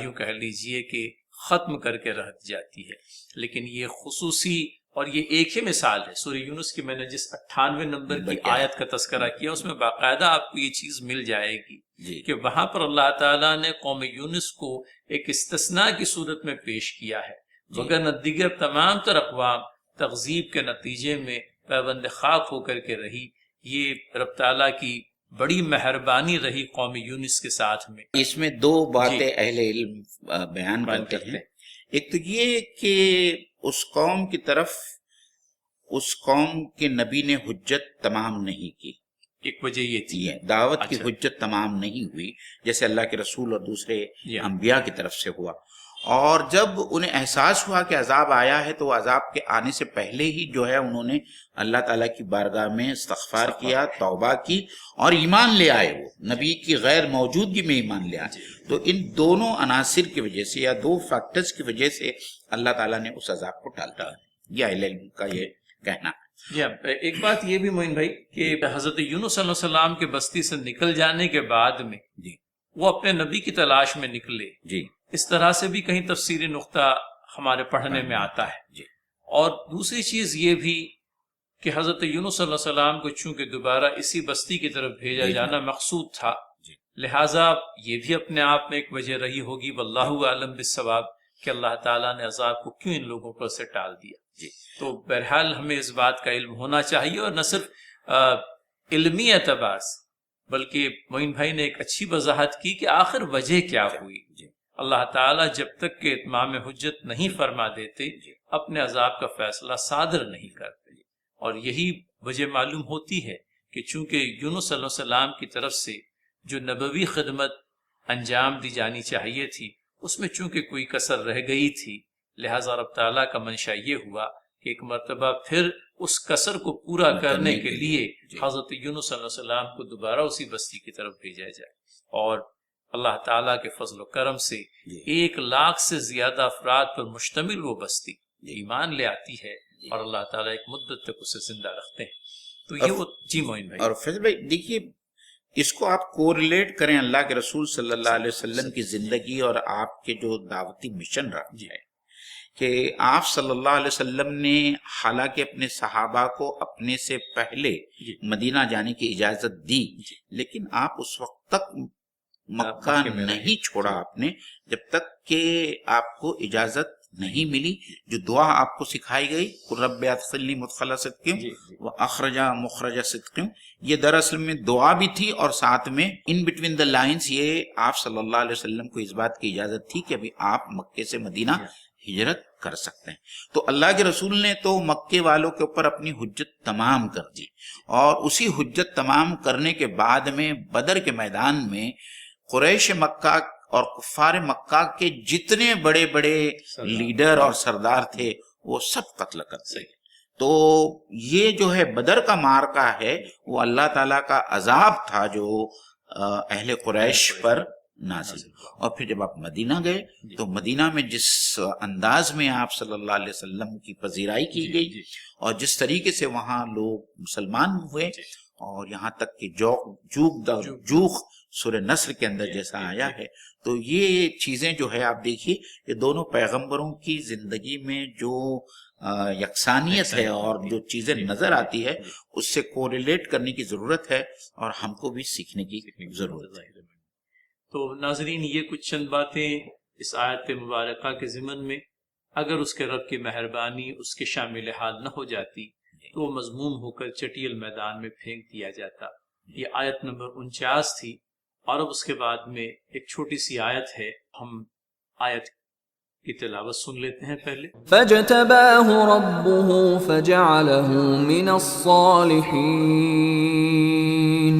یوں کہہ لیجئے کہ ختم کر کے رہ جاتی ہے. لیکن یہ خصوصی اور یہ ایک ہی مثال ہے. سورہ یونس کی میں نے جس 98 نمبر کی آیت کا تذکرہ کیا اس میں باقاعدہ آپ کو یہ چیز مل جائے گی کہ وہاں پر اللہ تعالیٰ نے قوم یونس کو ایک استثناء کی صورت میں پیش کیا ہے، وگرنہ دیگر تمام تر اقوام تغذیب کے نتیجے میں پیوند خاک ہو کر کے رہی. یہ رب تعالیٰ کی بڑی مہربانی رہی قوم یونس کے ساتھ میں. اس میں 2 باتیں اہل علم بیان کرتے ہیں. ایک تو یہ کہ اس قوم کی طرف اس قوم کے نبی نے حجت تمام نہیں کی. ایک وجہ یہ تھی دعوت کی حجت تمام نہیں ہوئی جیسے اللہ کے رسول اور دوسرے انبیاء کی طرف سے ہوا. اور جب انہیں احساس ہوا کہ عذاب آیا ہے تو عذاب کے آنے سے پہلے ہی جو ہے انہوں نے اللہ تعالیٰ کی بارگاہ میں استغفار کیا، توبہ کی اور ایمان لے آئے. وہ نبی کی غیر موجودگی میں ایمان لے آئے. تو ان دونوں عناصر کی وجہ سے یا 2 فیکٹرز کی وجہ سے اللہ تعالیٰ نے اس عذاب کو ٹال دیا. یہ اہل علم کا یہ کہنا. ایک بات یہ بھی معین بھائی کہ حضرت یونس صلی اللہ علیہ وسلم کے بستی سے نکل جانے کے بعد میں وہ اپنے نبی کی تلاش میں نکلے. اس طرح سے بھی کہیں تفسیری نقطہ ہمارے پڑھنے میں آتا ہے. اور دوسری چیز یہ بھی کہ حضرت یونس صلی اللہ علیہ وسلم کو چونکہ دوبارہ اسی بستی کی طرف بھیجا جانا مقصود تھا، لہٰذا یہ بھی اپنے آپ میں ایک وجہ رہی ہوگی واللہ اعلم بالصواب کہ اللہ تعالیٰ نے عذاب کو کیوں ان لوگوں پر سے ٹال دیا. تو بہرحال ہمیں اس بات کا علم ہونا چاہیے، اور نہ صرف علمی اعتبار سے بلکہ معین بھائی نے ایک اچھی وضاحت کی کہ آخر وجہ کیا ہوئی. اللہ تعالیٰ جب تک کہ اتمام حجت نہیں فرما دیتے اپنے عذاب کا فیصلہ صادر نہیں کرتے. اور یہی وجہ معلوم ہوتی ہے کہ چونکہ یونس صلی اللہ علیہ وسلم کی طرف سے جو نبوی خدمت انجام دی جانی چاہیے تھی اس میں چونکہ کوئی کسر رہ گئی تھی، لہٰذا رب تعالیٰ کا منشا یہ ہوا کہ ایک مرتبہ پھر اس کسر کو پورا کرنے کے لیے حضرت یونس صلی اللہ علیہ وسلم کو دوبارہ اسی بستی کی طرف بھیجا جائے. اور اللہ تعالیٰ کے فضل و کرم سے 1 لاکھ سے زیادہ افراد پر مشتمل وہ بستی ایمان لے آتی ہے، اور اللہ تعالیٰ ایک مدت تک اسے زندہ رکھتے ہیں. تو یہ وہ معین بھائی. اور فیض بھائی دیکھیے اس کو آپ کوریلیٹ کریں اللہ کے رسول صلی اللہ علیہ وسلم کی زندگی اور آپ کے جو دعوتی مشن رہا ہے کہ آپ صلی اللہ علیہ وسلم نے حالانکہ اپنے صحابہ کو اپنے سے پہلے مدینہ جانے کی اجازت دی، لیکن آپ اس وقت تک مکہ نہیں چھوڑا آپ نے جب تک کہ آپ کو اجازت نہیں ملی. جو دعا آپ کو سکھائی گئی رب ادخلنی مدخل صدق و اخرجا مخرج صدق، یہ دراصل میں دعا بھی تھی، اور ساتھ میں ان بٹوین دا لائنز یہ آپ صلی اللہ علیہ وسلم کو اس بات کی اجازت تھی کہ ابھی آپ مکے سے مدینہ ہجرت کر سکتے ہیں. تو اللہ کے رسول نے تو مکے والوں کے اوپر اپنی حجت تمام کر دی، اور اسی حجت تمام کرنے کے بعد میں بدر کے میدان میں قریش مکہ اور کفار مکہ کے جتنے بڑے بڑے لیڈر اور سردار تھے وہ سب قتل کر دیے. تو یہ جو ہے بدر کا معرکہ ہے وہ اللہ تعالیٰ کا عذاب تھا جو اہل قریش پر نازل. اور پھر جب آپ مدینہ گئے تو مدینہ میں جس انداز میں آپ صلی اللہ علیہ وسلم کی پذیرائی کی گئی اور جس طریقے سے وہاں لوگ مسلمان ہوئے، اور یہاں تک کہ جوخ سورہ نصر کے اندر جیسا آیا ہے، تو یہ چیزیں جو ہے آپ دیکھیے یہ دونوں پیغمبروں کی زندگی میں جو یکسانیت ہے اور جو چیزیں نظر آتی ہے اس سے کوریلیٹ کرنے کی ضرورت ہے، اور ہم کو بھی سیکھنے کی ضرورت ہے. تو ناظرین، یہ کچھ چند باتیں اس آیت مبارکہ کے ضمن میں، اگر اس کے رب کی مہربانی اس کے شامل حال نہ ہو جاتی تو وہ مضموم ہو کر چٹیل میدان میں پھینک دیا جاتا. یہ آیت نمبر 49 تھی، اور اب اس کے بعد میں ایک چھوٹی سی آیت ہے، ہم آیت کی تلاوت سن لیتے ہیں پہلے. فاجتباه ربه فجعله من الصالحين.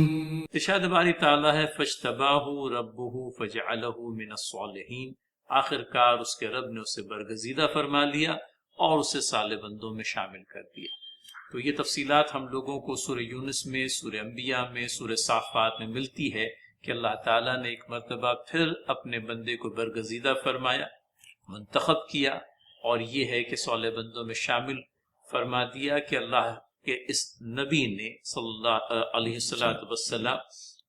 ارشاد باری تعالیٰ ہے فاجتباہ ربہ فجعلہ من الصالحین، آخر کار اس کے رب نے اسے برگزیدہ فرما لیا اور اسے صالح بندوں میں شامل کر دیا. تو یہ تفصیلات ہم لوگوں کو سورہ یونس میں، سورہ انبیاء میں، سورہ صافات میں ملتی ہے کہ اللہ تعالیٰ نے ایک مرتبہ پھر اپنے بندے کو برگزیدہ فرمایا، منتخب کیا، اور یہ ہے کہ صالح بندوں میں شامل فرما دیا کہ اللہ کہ اس نبی نے صلی اللہ علیہ وسلم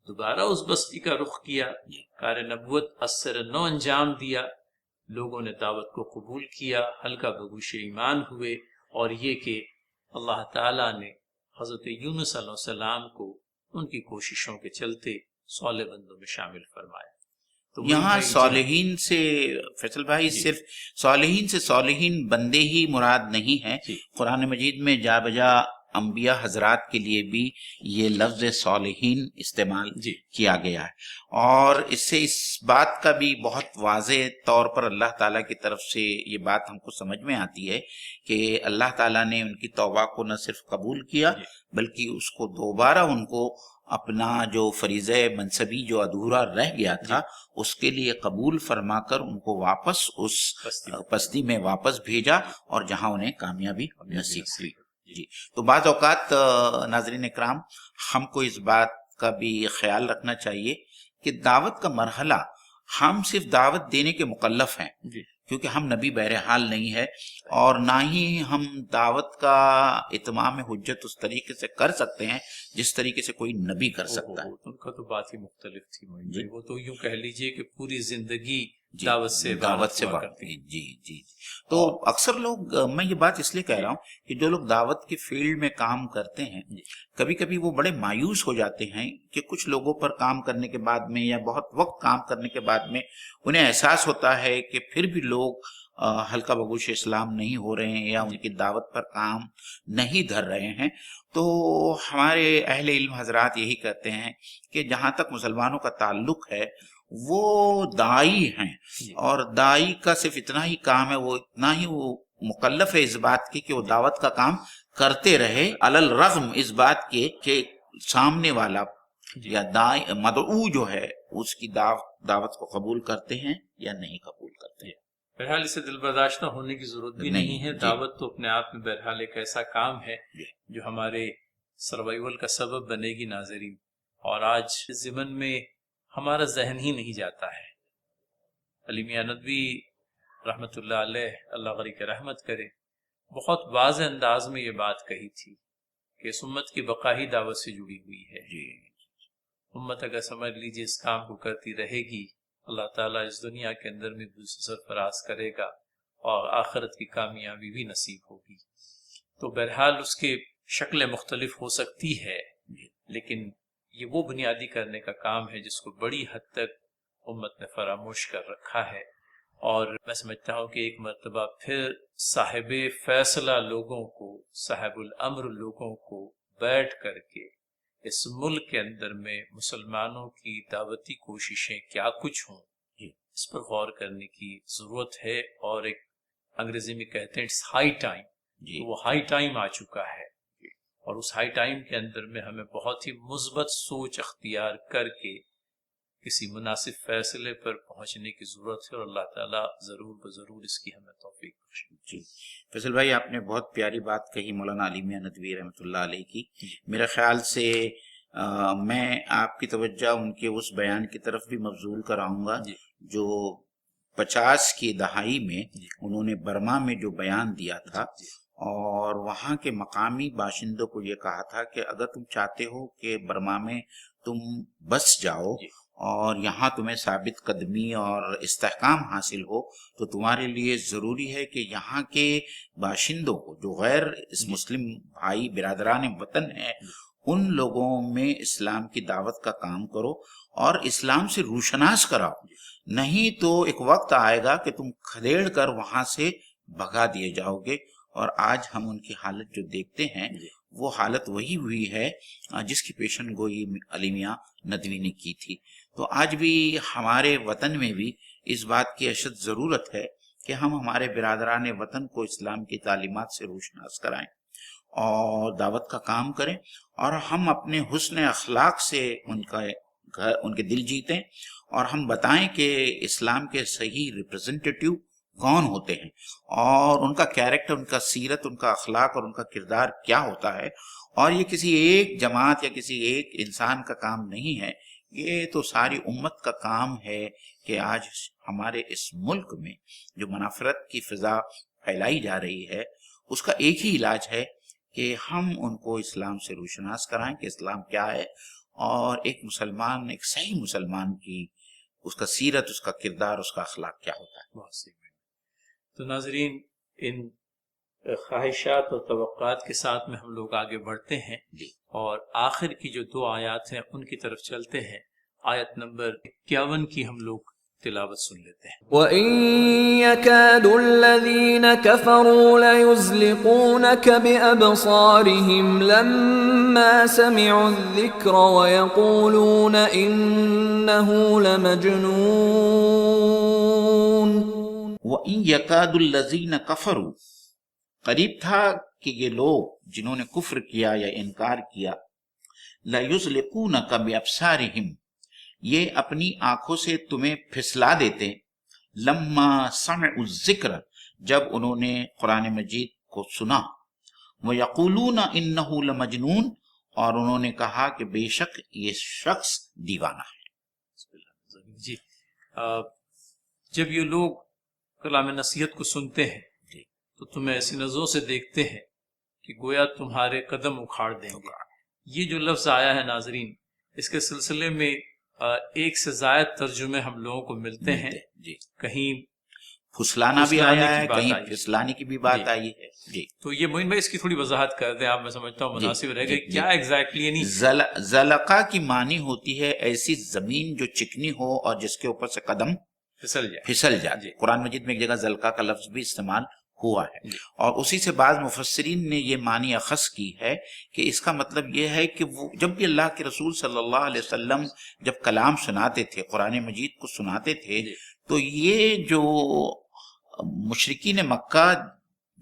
دوبارہ اس بستی کا رخ کیا، کار نبوت اثر نو انجام دیا، لوگوں نے دعوت کو قبول کیا، ہلکا بگوش ایمان ہوئے، اور یہ کہ اللہ تعالیٰ نے حضرت یونس علیہ السلام کو ان کی کوششوں کے چلتے صالح بندوں میں شامل فرمایا. تو یہاں صالحین سے فیصل بھائی صرف صالحین سے صالحین بندے ہی مراد نہیں ہیں، قرآن مجید میں جا بجا انبیاء حضرات کے لیے بھی یہ لفظ صالحین استعمال کیا گیا ہے، اور اس سے اس بات کا بھی بہت واضح طور پر اللہ تعالیٰ کی طرف سے یہ بات ہم کو سمجھ میں آتی ہے کہ اللہ تعالیٰ نے ان کی توبہ کو نہ صرف قبول کیا بلکہ اس کو دوبارہ ان کو اپنا جو فریضہ منصبی جو ادھورا رہ گیا تھا اس کے لیے قبول فرما کر ان کو واپس اس پستی میں واپس بھیجا، اور جہاں انہیں کامیابی نصیب ہوئی. جی، تو بعض اوقات ناظرین اکرام ہم کو اس بات کا بھی خیال رکھنا چاہیے کہ دعوت کا مرحلہ ہم صرف دعوت دینے کے مکلف ہیں، کیونکہ ہم نبی بہرحال نہیں ہے، اور نہ ہی ہم دعوت کا اتمام حجت اس طریقے سے کر سکتے ہیں جس طریقے سے کوئی نبی کر سکتا ہے. ان کا تو بات ہی مختلف تھی، وہ تو یوں کہہ لیجئے کہ پوری زندگی دعوت سے جی. تو اکثر لوگ، میں یہ بات اس لیے کہہ رہا ہوں کہ جو لوگ دعوت کے فیلڈ میں کام کرتے ہیں کبھی کبھی وہ بڑے مایوس ہو جاتے ہیں کہ کچھ لوگوں پر کام کرنے کے بعد میں یا بہت وقت کام کرنے کے بعد میں انہیں احساس ہوتا ہے کہ پھر بھی لوگ ہلکا بگوش اسلام نہیں ہو رہے ہیں یا ان کی دعوت پر کام نہیں دھر رہے ہیں. تو ہمارے اہل علم حضرات یہی کہتے ہیں کہ جہاں تک مسلمانوں کا تعلق ہے وہ داعی ہیں، اور داعی کا صرف اتنا ہی کام ہے، وہ اتنا ہی وہ مکلف ہے اس بات کی کہ وہ دعوت کا کام کرتے رہے، علی الرغم اس بات کے کہ سامنے والا یا داعی مدعو جو ہے اس کی دعوت کو قبول کرتے ہیں یا نہیں قبول کرتے ہیں. بہرحال اسے دل برداشت ہونے کی ضرورت بھی نہیں ہے. دعوت تو اپنے آپ میں بہرحال ایک ایسا کام ہے جو ہمارے سروائیول کا سبب بنے گی ناظرین، اور آج اس ضمن میں ہمارا ذہن ہی نہیں جاتا ہے. علی میاں ندوی رحمت اللہ علیہ، اللہ غریق رحمت کرے، بہت واضح انداز میں یہ بات کہی تھی کہ اس امت کی بقا ہی دعوت سے جڑی ہوئی ہے. امت اگر سمجھ لیجیے اس کام کو کرتی رہے گی، اللہ تعالیٰ اس دنیا کے اندر میں بھی سرفراز کرے گا اور آخرت کی کامیابی بھی نصیب ہوگی. تو بہرحال اس کے شکلیں مختلف ہو سکتی ہے، لیکن یہ وہ بنیادی کرنے کا کام ہے جس کو بڑی حد تک امت نے فراموش کر رکھا ہے، اور میں سمجھتا ہوں کہ ایک مرتبہ پھر صاحب فیصلہ لوگوں کو، صاحب الامر لوگوں کو بیٹھ کر کے اس ملک کے اندر میں مسلمانوں کی دعوتی کوششیں کیا کچھ ہوں، اس پر غور کرنے کی ضرورت ہے۔ اور ایک انگریزی میں کہتے ہیں اٹس ہائی ٹائم، وہ ہائی ٹائم آ چکا ہے، اور اس ہائی ٹائم کے اندر میں ہمیں بہت ہی مثبت سوچ اختیار کر کے کسی مناسب فیصلے پر پہنچنے کی ضرورت ہے، اور اللہ تعالیٰ ضرور بضرور اس کی ہمیں توفیق بخشے۔ جی فیصل بھائی، آپ نے بہت پیاری بات کہی مولانا علی میاں ندوی رحمۃ اللہ علیہ کی۔ میرے خیال سے میں آپ کی توجہ ان کے اس بیان کی طرف بھی مبذول کراؤں گا جو 50 کی دہائی میں انہوں نے برما میں جو بیان دیا تھا، اور وہاں کے مقامی باشندوں کو یہ کہا تھا کہ اگر تم چاہتے ہو کہ برما میں تم بس جاؤ اور یہاں تمہیں ثابت قدمی اور استحکام حاصل ہو، تو تمہارے لیے ضروری ہے کہ یہاں کے باشندوں کو، جو غیر اس مسلم بھائی برادران وطن ہیں، ان لوگوں میں اسلام کی دعوت کا کام کرو اور اسلام سے روشناس کراؤ، نہیں تو ایک وقت آئے گا کہ تم کھدیڑ کر وہاں سے بھگا دیے جاؤ گے۔ اور آج ہم ان کی حالت جو دیکھتے ہیں وہ حالت وہی ہوئی ہے جس کی پیشن گوئی علی میاں ندوی نے کی تھی۔ تو آج بھی ہمارے وطن میں بھی اس بات کی اشد ضرورت ہے کہ ہم ہمارے برادران وطن کو اسلام کی تعلیمات سے روشناس کرائیں اور دعوت کا کام کریں، اور ہم اپنے حسن اخلاق سے ان کے دل جیتیں، اور ہم بتائیں کہ اسلام کے صحیح ریپرزنٹیٹیو کون ہوتے ہیں، اور ان کا کیریکٹر، ان کا سیرت، ان کا اخلاق اور ان کا کردار کیا ہوتا ہے۔ اور یہ کسی ایک جماعت یا کسی ایک انسان کا کام نہیں ہے، یہ تو ساری امت کا کام ہے کہ آج ہمارے اس ملک میں جو منافرت کی فضا پھیلائی جا رہی ہے، اس کا ایک ہی علاج ہے کہ ہم ان کو اسلام سے روشناس کرائیں کہ اسلام کیا ہے، اور ایک مسلمان، ایک صحیح مسلمان کی اس کا سیرت، اس کا کردار، اس کا اخلاق کیا ہوتا ہے۔ بہت صحیح۔ تو ناظرین، ان خواہشات اور توقعات کے ساتھ میں ہم لوگ آگے بڑھتے ہیں، اور آخر کی جو 2 آیات ہیں ان کی طرف چلتے ہیں۔ آیت نمبر 51 کی ہم لوگ تلاوت سن لیتے ہیں۔ وَإِن يَكَادُ الَّذِينَ كَفَرُوا لَيُزْلِقُونَكَ بِأَبْصَارِهِمْ لَمَّا سَمِعُوا الذِّكْرَ وَيَقُولُونَ إِنَّهُ لَمَجْنُونٌ۔ وَإِن يَكَادُ الَّذِينَ كَفَرُوا، قریب تھا کہ یہ لوگ جنہوں نے کفر کیا یا انکار کیا، لَيُزْلِقُونَكَ بِأَبْصَارِهِمْ، یہ اپنی آنکھوں سے تمہیں پھسلا دیتے، لما سمعوا الذکر، جب انہوں نے قرآن مجید کو سنا، وَيَقُولُونَ إِنَّهُ لَمَجْنُونَ، اور انہوں نے کہا کہ بے شک یہ شخص دیوانہ ہے۔ جی، جب یہ لوگ کلام نصیحت کو سنتے ہیں تو تمہیں ایسی نظروں سے دیکھتے ہیں کہ گویا تمہارے قدم اکھاڑ دیں گے۔ یہ جو لفظ آیا ہے ناظرین، اس کے سلسلے میں ایک سے زائد ترجمے ہم لوگوں کو ملتے ہیں۔ کہیں پھسلانا بھی آیا ہے، کہیں پھسلانے کی بھی بات آئی ہے۔ جی، تو یہ معین بھائی اس کی تھوڑی وضاحت کر دیں آپ، میں سمجھتا ہوں مناسب رہے گا۔ کیا ایگزیکٹلی یعنی زلقہ کی معنی ہوتی ہے ایسی زمین جو چکنی ہو اور جس کے اوپر سے قدم پھسل جائے۔ قرآن مجید میں ایک جگہ زلقہ کا لفظ بھی استعمال ہوا ہے، اور اسی سے بعض مفسرین نے یہ معنی اخذ کی ہے کہ اس کا مطلب یہ ہے کہ وہ جب بھی اللہ کے رسول صلی اللہ علیہ وسلم جب کلام سناتے تھے، قرآن مجید کو سناتے تھے، تو یہ جو مشرکین مکہ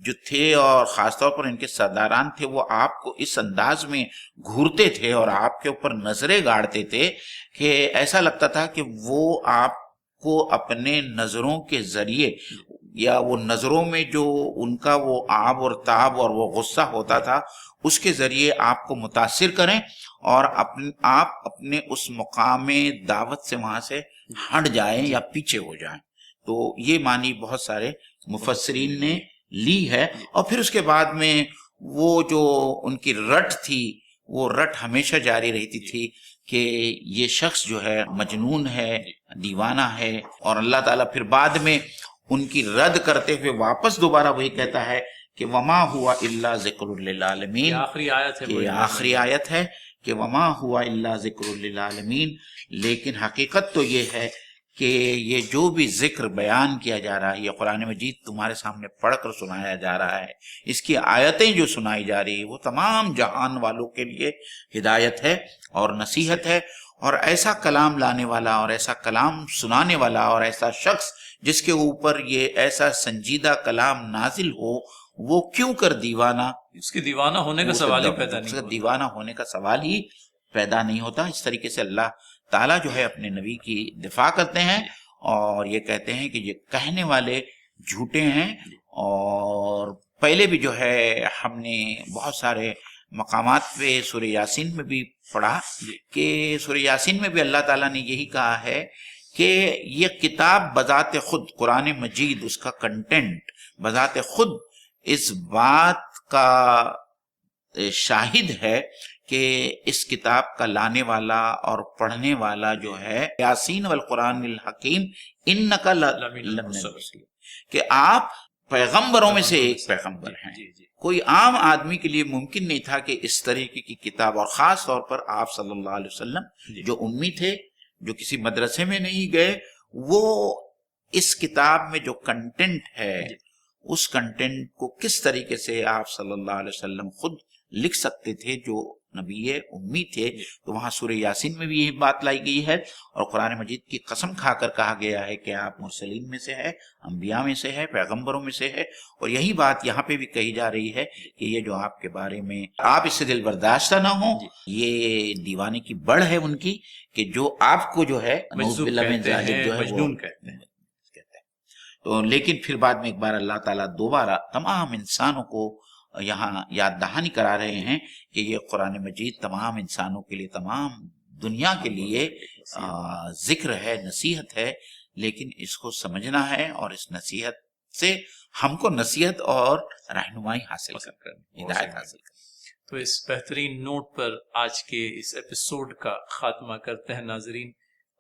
جو تھے اور خاص طور پر ان کے سرداران تھے، وہ آپ کو اس انداز میں گھورتے تھے اور آپ کے اوپر نظریں گاڑتے تھے کہ ایسا لگتا تھا کہ وہ آپ کو اپنے نظروں کے ذریعے، یا وہ نظروں میں جو ان کا وہ آب اور تاب اور وہ غصہ ہوتا تھا، اس کے ذریعے آپ کو متاثر کریں اور آپ اپنے اس مقام دعوت سے وہاں سے ہٹ جائیں یا پیچھے ہو جائیں۔ تو یہ معنی بہت سارے مفسرین نے لی ہے، اور پھر اس کے بعد میں وہ جو ان کی رٹ تھی، وہ رٹ ہمیشہ جاری رہتی تھی کہ یہ شخص جو ہے مجنون ہے، دیوانہ ہے، اور اللہ تعالیٰ پھر بعد میں ان کی رد کرتے ہوئے واپس دوبارہ وہی کہتا ہے کہ وما ہوا الا ذکر للعالمین، آخری آیت ہے، کہ آخری آیت ہے کہ وما ہوا الا ذکر للعالمین، لیکن حقیقت تو یہ ہے کہ یہ جو بھی ذکر بیان کیا جا رہا ہے، یہ قرآن مجید تمہارے سامنے پڑھ کر سنایا جا رہا ہے، اس کی آیتیں جو سنائی جا رہی ہے وہ تمام جہان والوں کے لیے ہدایت ہے اور نصیحت ہے. اور ایسا کلام لانے والا اور ایسا کلام سنانے والا اور ایسا شخص جس کے اوپر یہ ایسا سنجیدہ کلام نازل ہو، وہ کیوں کر دیوانہ، اس کے دیوانہ ہونے کا سوال ہی پیدا اس نہیں کا ہوتا. دیوانہ ہونے کا سوال ہی پیدا نہیں ہوتا. اس طریقے سے اللہ تعالیٰ جو ہے اپنے نبی کی دفاع کرتے ہیں اور یہ کہتے ہیں کہ یہ کہنے والے جھوٹے ہیں. اور پہلے بھی جو ہے ہم نے بہت سارے مقامات پہ سورہ یاسین میں بھی پڑھا کہ سورہ یاسین میں بھی اللہ تعالیٰ نے یہی کہا ہے کہ یہ کتاب بذات خود، قرآن مجید، اس کا کنٹینٹ بذات خود اس بات کا شاہد ہے کہ اس کتاب کا لانے والا اور پڑھنے والا جو ہے یاسین والقرآن الحکیم انک لمن المرسلین، کہ آپ پیغمبروں میں سے ایک پیغمبر ہیں. کوئی عام آدمی کے لیے ممکن نہیں تھا کہ اس طریقے کی کتاب، اور خاص طور پر آپ صلی اللہ علیہ وسلم جو امی تھے، جو کسی مدرسے میں نہیں گئے، وہ اس کتاب میں جو کنٹینٹ ہے اس کنٹینٹ کو کس طریقے سے آپ صلی اللہ علیہ وسلم خود لکھ سکتے تھے جو نبی امی تھے. تو وہاں سورہ یاسین میں بھی یہی بات لائی گئی ہے اور قرآن مجید کی قسم کھا کر کہا گیا ہے کہ آپ مرسلین میں سے ہے، انبیاء میں سے ہے، پیغمبروں میں سے ہے. اور یہی بات یہاں پہ بھی کہی جا رہی ہے کہ یہ جو آپ کے بارے میں آپ اس سے دل برداشتہ نہ ہوں، یہ دیوانے کی بڑھ ہے ان کی کہ جو آپ کو جو ہے مجنون کہتے ہیں. تو لیکن پھر بعد میں ایک بار اللہ تعالیٰ دوبارہ تمام انسانوں کو یہاں یاد دہانی کرا رہے ہیں کہ یہ قرآن مجید تمام انسانوں کے لیے، تمام دنیا کے لیے ذکر ہے، نصیحت ہے، لیکن اس کو سمجھنا ہے اور اس نصیحت سے ہم کو نصیحت اور رہنمائی حاصل کرنی، ہدایت حاصل کرنی. تو اس بہترین نوٹ پر آج کے اس ایپیسوڈ کا خاتمہ کرتے ہیں. ناظرین،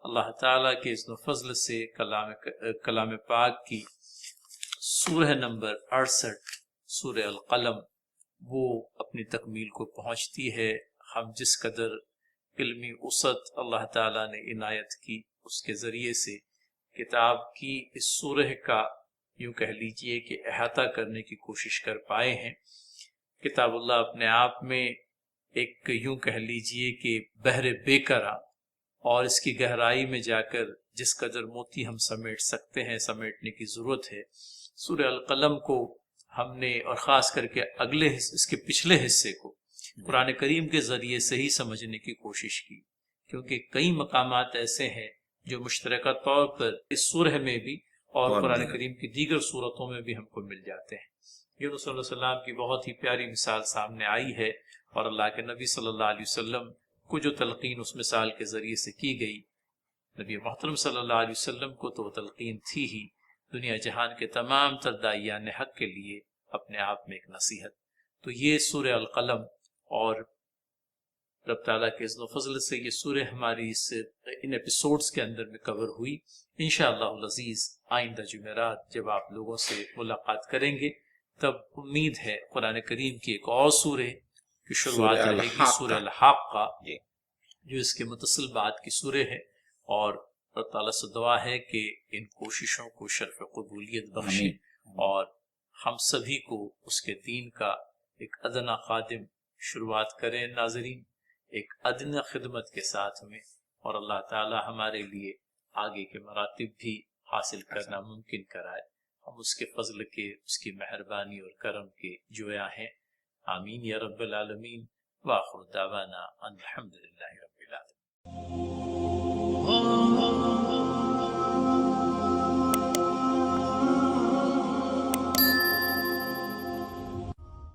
اللہ تعالیٰ کے اذن و فضل سے کلام پاک کی سورہ نمبر 68 سورہ القلم وہ اپنی تکمیل کو پہنچتی ہے. ہم جس قدر علمی وسعت اللہ تعالیٰ نے عنایت کی، اس کے ذریعے سے کتاب کی اس سورہ کا یوں کہہ لیجئے کہ احاطہ کرنے کی کوشش کر پائے ہیں. کتاب اللہ اپنے آپ میں ایک یوں کہہ لیجئے کہ بحر بے کرا، اور اس کی گہرائی میں جا کر جس قدر موتی ہم سمیٹ سکتے ہیں، سمیٹنے کی ضرورت ہے. سورہ القلم کو ہم نے، اور خاص کر کے اگلے اس کے پچھلے حصے کو قرآن کریم کے ذریعے سے ہی سمجھنے کی کوشش کی، کیونکہ کئی مقامات ایسے ہیں جو مشترکہ طور پر اس سورہ میں بھی اور قرآن کریم کی دیگر صورتوں میں بھی ہم کو مل جاتے ہیں. یونس صلی اللہ علیہ وسلم کی بہت ہی پیاری مثال سامنے آئی ہے، اور اللہ کے نبی صلی اللہ علیہ وسلم کو جو تلقین اس مثال کے ذریعے سے کی گئی، نبی محترم صلی اللہ علیہ وسلم کو تو وہ تلقین تھی ہی، دنیا جہان کے تمام تر داعیان حق کے لیے اپنے آپ میں ایک نصیحت. تو یہ سورہ القلم، اور رب تعالیٰ کے اذن و فضل سے یہ سورہ ہماری ان ایپیسوڈز کے اندر میں کور ہوئی. انشاءاللہ العزیز آئندہ جمعرات جب آپ لوگوں سے ملاقات کریں گے، تب امید ہے قرآن کریم کی ایک اور سورہ کی شروعات رہے گی، سورہ الحاقہ، جو اس کے متصل بعد کی سورہ ہے. اور اللہ تعالیٰ سے دعا ہے کہ ان کوششوں کو شرف قبولیت بخشے اور ہم سبھی کو اس کے دین کا ایک ادنا خادم شروعات کریں. ناظرین، ایک ادنا خدمت کے ساتھ میں، اور اللہ تعالیٰ ہمارے لیے آگے کے مراتب بھی حاصل کرنا ممکن کرائے. ہم اس کے فضل کے، اس کی مہربانی اور کرم کے جویا ہیں. آمین یا رب العالمین. وآخر دعوانا ان الحمدللہ رب العالمین.